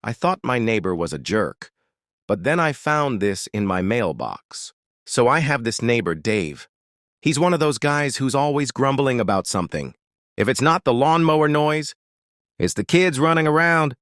I thought my neighbor was a jerk, but then I found this in my mailbox. So I have this neighbor, Dave. He's one of those guys who's always grumbling about something. If it's not the lawnmower noise, it's the kids running around,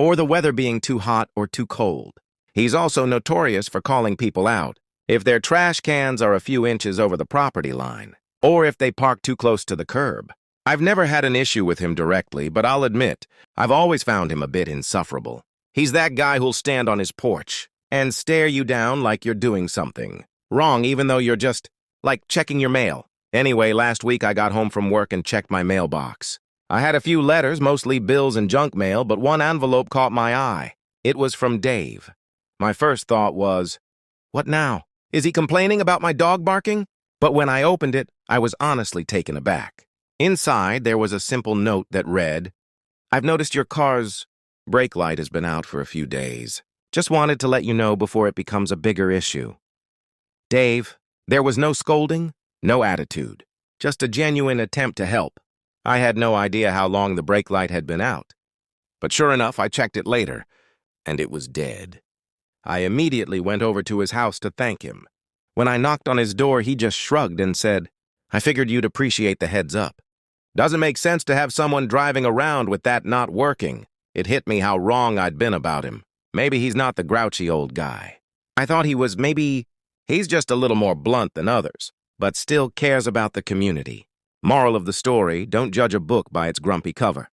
or the weather being too hot or too cold. He's also notorious for calling people out if their trash cans are a few inches over the property line, or if they park too close to the curb. I've never had an issue with him directly, but I'll admit, I've always found him a bit insufferable. He's that guy who'll stand on his porch and stare you down like you're doing something wrong, even though you're just, like, checking your mail. Anyway, last week I got home from work and checked my mailbox. I had a few letters, mostly bills and junk mail, but one envelope caught my eye. It was from Dave. My first thought was, what now? Is he complaining about my dog barking? But when I opened it, I was honestly taken aback. Inside, there was a simple note that read, I've noticed your car's brake light has been out for a few days. Just wanted to let you know before it becomes a bigger issue. Dave, there was no scolding, no attitude, just a genuine attempt to help. I had no idea how long the brake light had been out. But sure enough, I checked it later, and it was dead. I immediately went over to his house to thank him. When I knocked on his door, he just shrugged and said, I figured you'd appreciate the heads up. Doesn't make sense to have someone driving around with that not working. It hit me how wrong I'd been about him. Maybe he's not the grouchy old guy. I thought he's just a little more blunt than others, but still cares about the community. Moral of the story, don't judge a book by its grumpy cover.